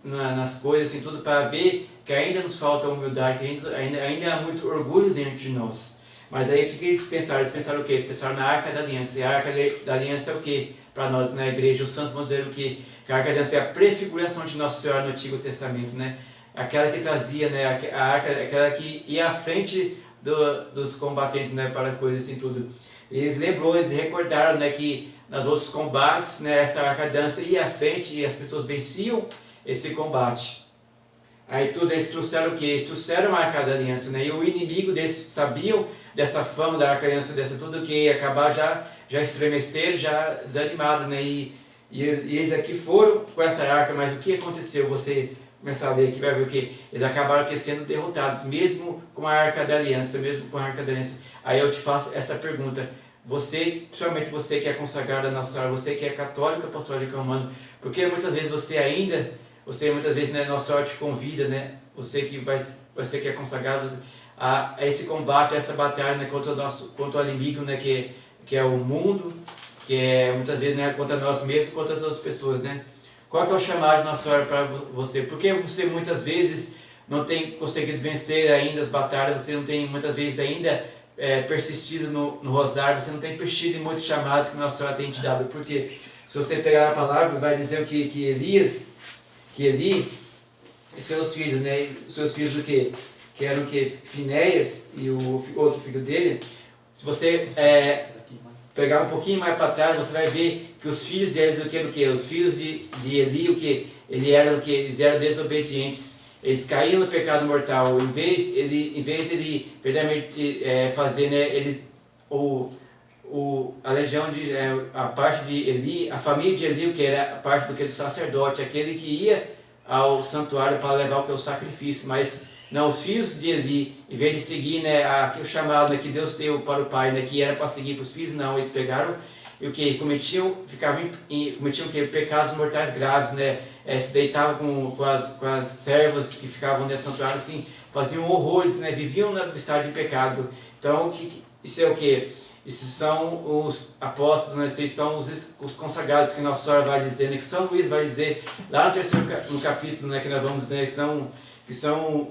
nas coisas, assim, tudo, para ver que ainda nos falta humildade, que ainda há muito orgulho dentro de nós. Mas aí o que eles pensaram? Eles pensaram o quê? Eles pensaram na Arca da Aliança. E a Arca da Aliança é o quê? Para nós na igreja, os santos vão dizer o quê? Que a Arca da Aliança é a prefiguração de Nossa Senhora no Antigo Testamento, né? Aquela que trazia, né, a arca, aquela que ia à frente dos combatentes, né, para coisas assim tudo. Eles recordaram, né, que nos outros combates, né, essa Arca da Aliança ia à frente e as pessoas venciam esse combate. Aí tudo eles trouxeram o quê? Eles trouxeram a Arca da Aliança, né? E o inimigo deles sabiam dessa fama da Arca da Aliança, dessa tudo que ia acabar já estremeceram, já desanimados, né? E eles aqui foram com essa arca, mas o que aconteceu? Você começar a ler aqui vai ver o que? Eles acabaram aqui sendo derrotados, mesmo com a Arca da Aliança, Aí eu te faço essa pergunta. Você, principalmente você que é consagrado a Nossa Senhora, você que é católico, apostólico romano, porque muitas vezes muitas vezes, né, Nossa Senhora te convida, né, você que é consagrado a esse combate, a essa batalha, né, contra o inimigo, né, que é o mundo, que é muitas vezes, né, contra nós mesmos e contra as outras pessoas, né. Qual que é o chamado de Nossa Senhora para você? Porque você muitas vezes não tem conseguido vencer ainda as batalhas, você não tem muitas vezes ainda persistido no rosário, você não tem persistido em muitos chamados que Nossa Senhora tem te dado. Porque se você pegar a palavra, vai dizer que Eli e seus filhos, né? Seus filhos do quê? Que eram o quê? Finéias e o outro filho dele. Se você pegar um pouquinho mais para trás, você vai ver que os filhos deles, o quê? Os filhos de Eli, o quê? Eles eram desobedientes. Eles caíram no pecado mortal. Em vez de ele verdadeiramente fazer, né? A legião a parte de Eli, a família de Eli, que era a parte do sacerdote, aquele que ia ao santuário para levar o sacrifício, mas não, os filhos de Eli, em vez de seguir, né, o chamado, né, que Deus deu para o pai, né, que era para seguir para os filhos, não, eles pegaram e o que? Cometiam pecados mortais graves, né, se deitavam com as servas que ficavam dentro do santuário, assim, faziam horrores, né, viviam no estado de pecado. Então, isso é o que? Esses são os apóstolos, né? Esses são os consagrados que Nossa Senhora vai dizer, né? Que São Luís vai dizer lá no capítulo, né, que nós vamos, né, que são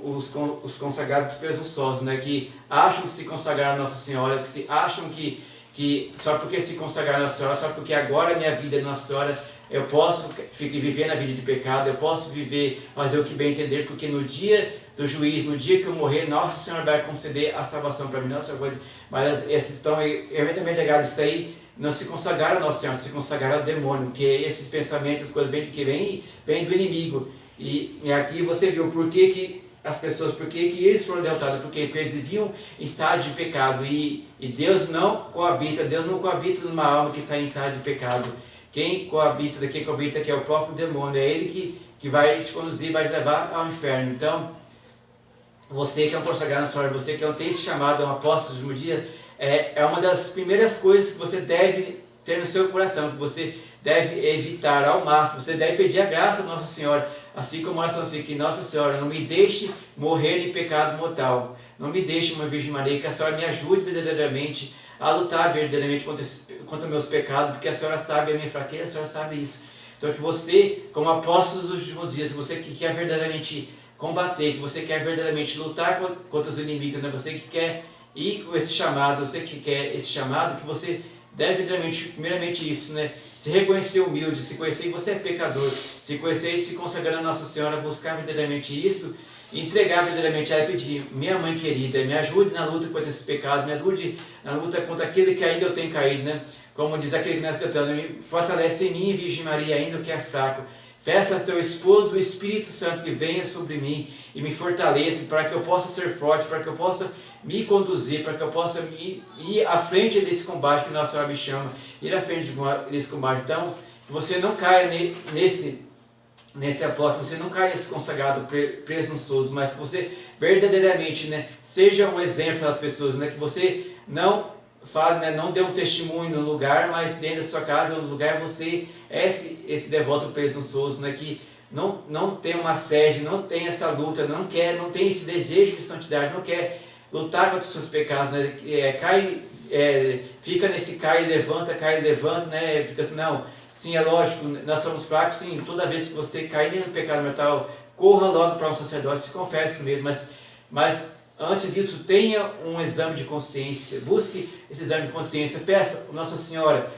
os consagrados presunçosos, né? Que acham que se consagrar a Nossa Senhora, que se acham que que só porque se consagrar Nossa Senhora, só porque agora a minha vida é Nossa Senhora, eu posso viver na vida de pecado, eu posso viver, fazer o que bem entender, porque no dia do juízo, no dia que eu morrer, Nossa Senhora vai conceder a salvação para mim. Nossa Senhora, mas esses estão evidentemente ligados isso aí, não se consagraram a Nossa Senhora, se consagraram ao demônio, porque esses pensamentos, as coisas vêm de que vem do inimigo. E aqui você viu por que as pessoas, por que eles foram derrotados, porque eles viviam em estado de pecado, e Deus não coabita numa alma que está em estado de pecado. Quem coabita, que é o próprio demônio, é ele que vai te conduzir, vai te levar ao inferno. Então, você que é um consagrado na história, você que tem esse chamado a um apóstolo de um dia, é uma das primeiras coisas que você deve ter no seu coração, que você deve evitar ao máximo. Você deve pedir a graça a Nossa Senhora, assim como a oração assim, que Nossa Senhora não me deixe morrer em pecado mortal, não me deixe uma Virgem Maria, que a Senhora me ajude verdadeiramente a lutar verdadeiramente contra meus pecados, porque a Senhora sabe a minha fraqueza, a Senhora sabe isso. Então que você, como apóstolo dos últimos dias, você que quer verdadeiramente combater, que você quer verdadeiramente lutar contra os inimigos, né? Você que quer ir com esse chamado, você que quer esse chamado, que você deve verdadeiramente, primeiramente isso, né? Se reconhecer humilde, se conhecer que você é pecador, se conhecer e se consagrar a Nossa Senhora, buscar verdadeiramente isso, entregar verdadeiramente a ela e pedir: minha mãe querida, me ajude na luta contra esse pecado, me ajude na luta contra aquele que ainda eu tenho caído, né? Como diz aquele que nós cantamos, me fortalece em mim, Virgem Maria, ainda que é fraco. Peça ao teu esposo o Espírito Santo que venha sobre mim e me fortaleça, para que eu possa ser forte, para que eu possa me conduzir, para que eu possa ir à frente desse combate que Nossa Senhora me chama, ir à frente desse combate. Então, você não caia nesse apóstolo, você não caia nesse consagrado presunçoso, mas que você verdadeiramente, né, seja um exemplo às pessoas, né, que você não fala, né, não dê um testemunho no lugar, mas dentro da sua casa, no lugar, você é esse devoto presunçoso, né, que não tem uma sede, não tem essa luta, não tem esse desejo de santidade, não quer lutar contra os seus pecados, né, fica nesse cai e levanta, né, fica assim, não, sim, é lógico, nós somos fracos, sim, toda vez que você cair no pecado mortal, corra logo para um sacerdócio, confesse mesmo, mas antes disso, tenha um exame de consciência, busque esse exame de consciência, peça: Nossa Senhora,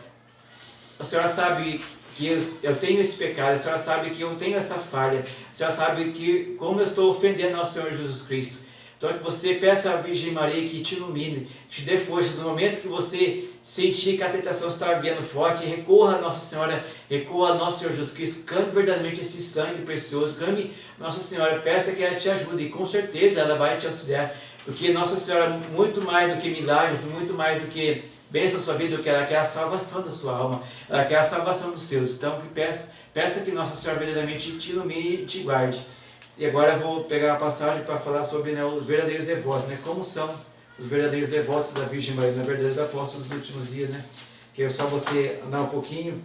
a Senhora sabe que eu tenho esse pecado, a Senhora sabe que eu tenho essa falha, a Senhora sabe que como eu estou ofendendo ao Senhor Jesus Cristo. Então que você peça à Virgem Maria que te ilumine, que te dê força no momento que você sentir que a tentação está vindo forte, recorra a Nossa Senhora, recorra a Nosso Senhor Jesus Cristo, clame verdadeiramente esse sangue precioso, clame Nossa Senhora, peça que ela te ajude, e com certeza ela vai te auxiliar, porque Nossa Senhora, muito mais do que milagres, muito mais do que bênção na sua vida, do que ela quer a salvação da sua alma, ela quer a salvação dos seus. Então que peça que Nossa Senhora verdadeiramente te ilumine e te guarde. E agora eu vou pegar a passagem para falar sobre, né, os verdadeiros devotos, né, como são os verdadeiros devotos da Virgem Maria, os verdadeiros apóstolos dos últimos dias, né, que é só você andar um pouquinho,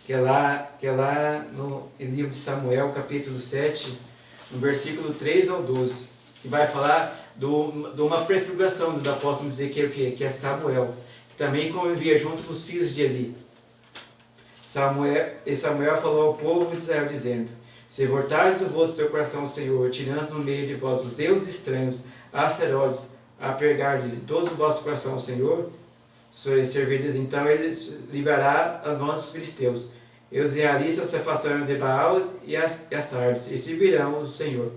que é lá no livro de Samuel, capítulo 7, no versículo 3 ao 12, que vai falar de uma prefiguração do apóstolo, dizer que é o quê? Que é Samuel, que também convivia junto com os filhos de Eli. Samuel falou ao povo de Israel, dizendo: se voltares o vosso teu coração ao Senhor, tirando no meio de vós os deuses estranhos, Asterotes, a pregardes de todo o vosso coração ao Senhor, servides, então ele livrará a nós os filisteus. E os israelitas se afastarão de Baal e Astartes, e servirão o Senhor.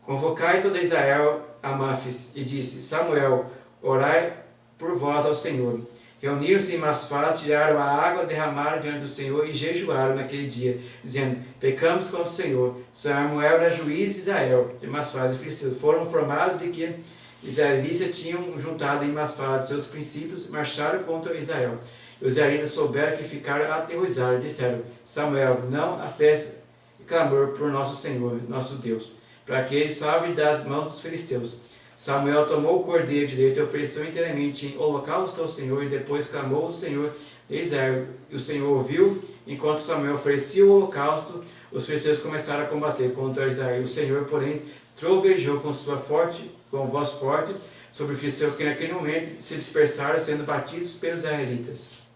Convocai todo Israel a Mafis, e disse: Samuel, orai por vós ao Senhor. Reuniram-se em Masfá, tiraram a água, derramaram diante do Senhor e jejuaram naquele dia, dizendo: pecamos contra o Senhor. Samuel era juiz de Israel, de Masfá, de filisteus. Foram informados de que israelitas tinham juntado em Masfá seus princípios e marcharam contra Israel. E os israelitas souberam que ficaram aterrorizados e disseram: Samuel, não acesse clamor por nosso Senhor, nosso Deus, para que ele salve das mãos dos filisteus. Samuel tomou o cordeiro de leite e ofereceu inteiramente em holocausto ao Senhor, e depois clamou o Senhor de Israel. E o Senhor ouviu. Enquanto Samuel oferecia o holocausto, os filisteus começaram a combater contra Israel. O Senhor, porém, trovejou com voz forte sobre os filisteus, que naquele momento se dispersaram, sendo batidos pelos israelitas.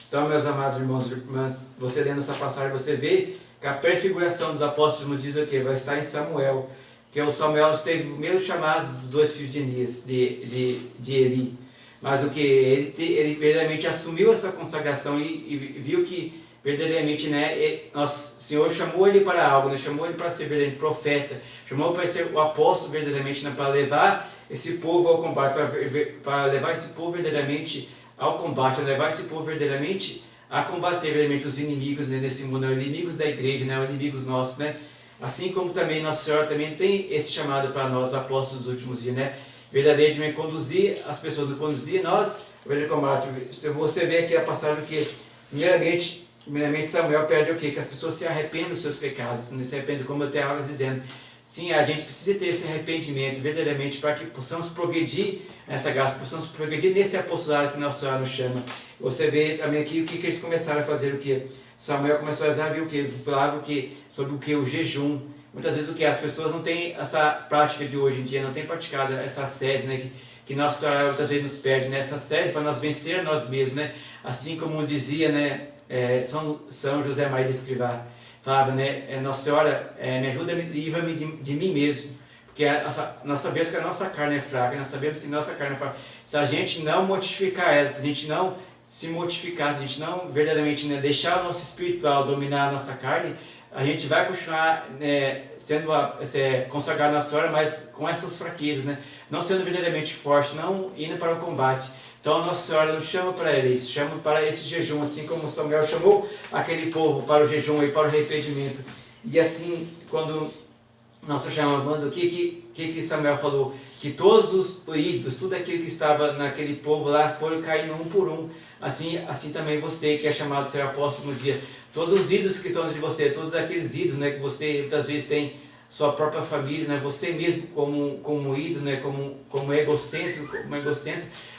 Então, meus amados irmãos e irmãs, você lendo essa passagem, você vê que a prefiguração dos apóstolos diz o quê? Vai estar em Samuel, que o Samuel teve o mesmo chamado dos dois filhos de Eli. Mas o que? Ele verdadeiramente assumiu essa consagração e viu que verdadeiramente, né, nosso Senhor chamou ele para algo, né, chamou ele para ser verdadeiramente profeta, chamou para ser o apóstolo verdadeiramente, né, para levar esse povo ao combate, para levar esse povo verdadeiramente ao combate, levar esse povo verdadeiramente a combater verdadeiramente os inimigos, né, desse mundo, os inimigos da igreja, né, os inimigos nossos, né? Assim como também Nossa Senhora também tem esse chamado para nós, apóstolos dos últimos dias, né? Verdadeiramente conduzir as pessoas, conduzir nós ao verdadeiro combate. Você vê aqui a passagem que, primeiramente Samuel pede o quê? Que as pessoas se arrependam dos seus pecados, não se arrependam, como eu tenho algo dizendo. Sim, a gente precisa ter esse arrependimento verdadeiramente para que possamos progredir nessa graça, possamos progredir nesse apostolado que Nossa Senhora nos chama. Você vê também aqui o que eles começaram a fazer, o que Samuel começou a usar, viu o que? Falava o que? Sobre o que? O jejum. Muitas vezes o que? As pessoas não têm essa prática de hoje em dia, não têm praticado essa sede, né? Que Nossa Senhora muitas vezes nos pede, né? Essa sede para nós vencer nós mesmos, né? Assim como dizia, né? São José Maria de Escrivá. Falava, né, Nossa Senhora, me ajuda, livra-me de mim mesmo, porque nós sabemos que a nossa carne é fraca, nós sabemos que a nossa carne é fraca. Se a gente não mortificar ela, se a gente não se mortificar, se a gente não verdadeiramente, né, deixar o nosso espiritual dominar a nossa carne, a gente vai continuar, né, sendo consagrado na Nossa Senhora, mas com essas fraquezas, né, não sendo verdadeiramente forte, não indo para o combate. Então Nossa Senhora nos chama para isso, chama para esse jejum, assim como Samuel chamou aquele povo para o jejum e para o arrependimento. E assim, quando Nossa Senhora manda, o que Samuel falou? Que todos os ídolos, tudo aquilo que estava naquele povo lá, foram caindo um por um. Assim também você, que é chamado a ser apóstolo no dia. Todos os ídolos que estão de você, todos aqueles ídolos, né, que você muitas vezes tem sua própria família, né, você mesmo como ídolo, né, como egocêntrico,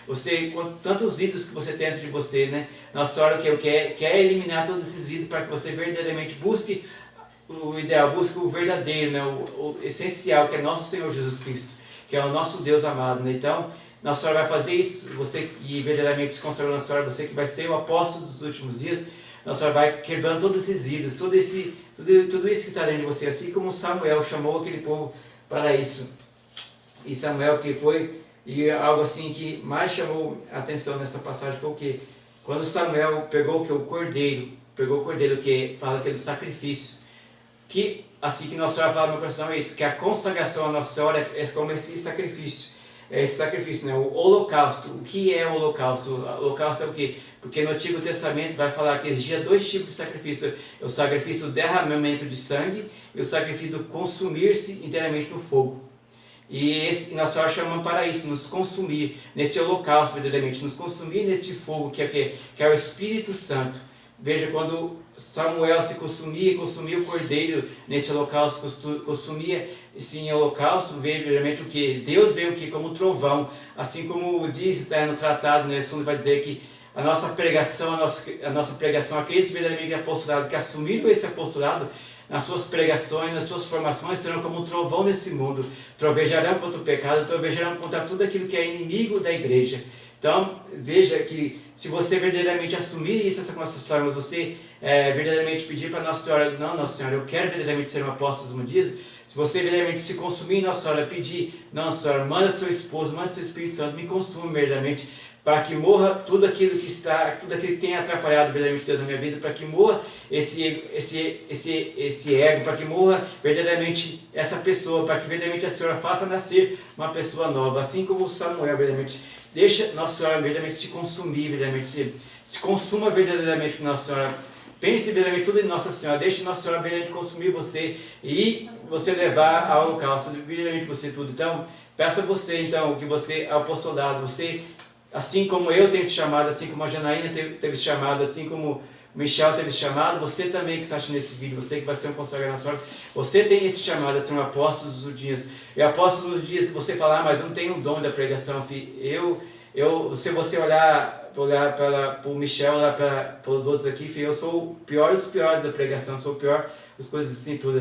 você, com tantos ídolos que você tem dentro de você, né, Nossa Senhora quer eliminar todos esses ídolos para que você verdadeiramente busque o ideal, busque o verdadeiro, né, o essencial, que é nosso Senhor Jesus Cristo, que é o nosso Deus amado, né? Então, Nossa Senhora vai fazer isso, você que verdadeiramente se consagrou Nossa Senhora, você que vai ser o apóstolo dos últimos dias, Nossa Senhora vai quebrando todos esses ídolos, tudo isso que está dentro de você, assim como Samuel chamou aquele povo para isso. E Samuel que foi, e algo assim que mais chamou a atenção nessa passagem foi o que? Quando Samuel pegou o cordeiro que fala que é do sacrifício, que assim que Nossa Senhora fala no meu coração é isso, que a consagração a Nossa Senhora é como esse sacrifício. Esse sacrifício, né? O holocausto. O que é o holocausto? O holocausto é o quê? Porque no Antigo Testamento vai falar que existia dois tipos de sacrifício. O sacrifício do derramamento de sangue e o sacrifício do consumir-se inteiramente no fogo. E Nossa Senhora chama para isso, nos consumir nesse holocausto verdadeiramente, nos consumir neste fogo que é o Espírito Santo. Veja, quando Samuel se consumia o cordeiro nesse holocausto, consumia esse holocausto, veio realmente o que? Deus veio o que? Como trovão, assim como diz no tratado, né, segundo vai dizer que a nossa pregação, aqueles verdadeiramente apostolados que assumiram esse apostolado, nas suas pregações, nas suas formações, serão como um trovão nesse mundo, trovejarão contra o pecado, trovejarão contra tudo aquilo que é inimigo da igreja. Então, veja que se você verdadeiramente assumir isso, essa concepção, mas você verdadeiramente pedir para Nossa Senhora, não, Nossa Senhora, eu quero verdadeiramente ser um apóstolo um dia, se você verdadeiramente se consumir em Nossa Senhora, pedir, não, Nossa Senhora, manda seu esposo, manda seu Espírito Santo, me consuma verdadeiramente, para que morra tudo aquilo que tem atrapalhado verdadeiramente Deus na minha vida, para que morra esse ego, para que morra verdadeiramente essa pessoa, para que verdadeiramente a Senhora faça nascer uma pessoa nova, assim como Samuel verdadeiramente. Deixa Nossa Senhora verdadeiramente se consumir, verdadeiramente se consuma verdadeiramente com Nossa Senhora. Pense verdadeiramente tudo em Nossa Senhora. Deixe Nossa Senhora verdadeiramente consumir você e você levar ao holocausto, verdadeiramente você tudo. Então, peço a você, então, que você, apostolado, você, assim como eu tenho esse chamado, assim como a Janaína teve esse chamado, assim como o Michel teve esse chamado, você também que está assistindo esse vídeo, você que vai ser um consagrado na Senhora, você tem esse chamado a ser um apóstolo dos dias. E apóstolo dos dias, você falar, mas eu não tenho o dom da pregação, filho. Se você olhar para o Michel, olhar para os outros aqui, filho, eu sou o pior dos piores da pregação, sou o pior das coisas assim, tudo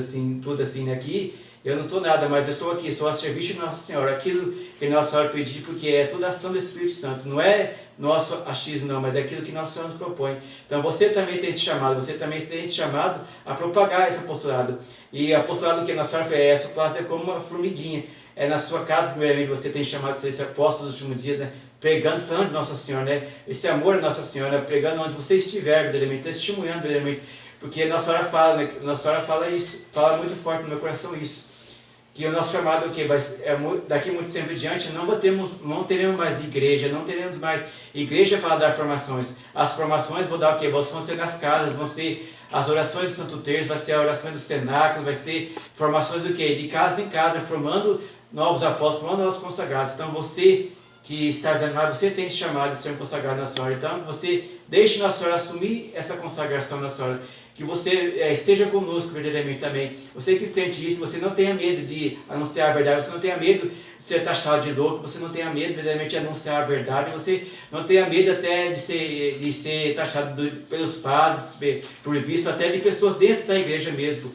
assim, né? Aqui eu não estou nada, mas eu estou aqui, estou a serviço de Nossa Senhora, aquilo que Nossa Senhora pediu, porque é toda a ação do Espírito Santo, não é nosso achismo não, mas é aquilo que Nossa Senhora nos propõe. Então você também tem esse chamado, a propagar esse apostolado. E apostolado que Nossa Senhora fez, essa planta é como uma formiguinha. É na sua casa, primeiramente, você tem chamado de ser esse apóstolo dos últimos dias, né? pregando, falando de Nossa Senhora, né? Esse amor a Nossa Senhora, pregando onde você estiver, verdadeiramente, testemunhando verdadeiramente, porque Nossa Senhora fala, né? Nossa Senhora fala isso, fala muito forte no meu coração isso, que o nosso chamado o quê? Daqui a muito tempo adiante não teremos mais igreja, não teremos mais igreja para dar formações. As formações vão dar o quê? Vão ser nas casas, vão ser as orações do Santo Terço, vai ser a oração do cenáculo, vai ser formações do quê? De casa em casa, formando novos apóstolos, formando novos consagrados. Então você que está desanimado, você tem esse chamado de ser um consagrado na Senhora. Então você deixe Nossa Senhora assumir essa consagração na Senhora. Que você esteja conosco verdadeiramente também. Você que sente isso, você não tenha medo de anunciar a verdade, você não tenha medo de ser taxado de louco, você não tenha medo verdadeiramente de anunciar a verdade, você não tenha medo até de ser taxado pelos padres, por bispo, até de pessoas dentro da igreja mesmo.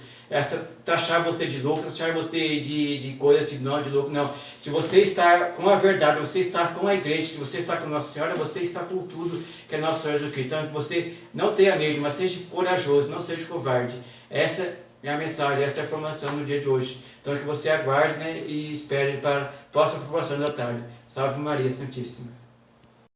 Taxar você de louco, taxar você de coisa assim, não, de louco, não. Se você está com a verdade, você está com a igreja, se você está com Nossa Senhora, você está com tudo que é Nossa Senhora Jesus Cristo. Então, que você não tenha medo, mas seja corajoso, não seja covarde. Essa é a mensagem, essa é a formação no dia de hoje. Então, que você aguarde, né, e espere para a próxima formação da tarde. Salve Maria Santíssima.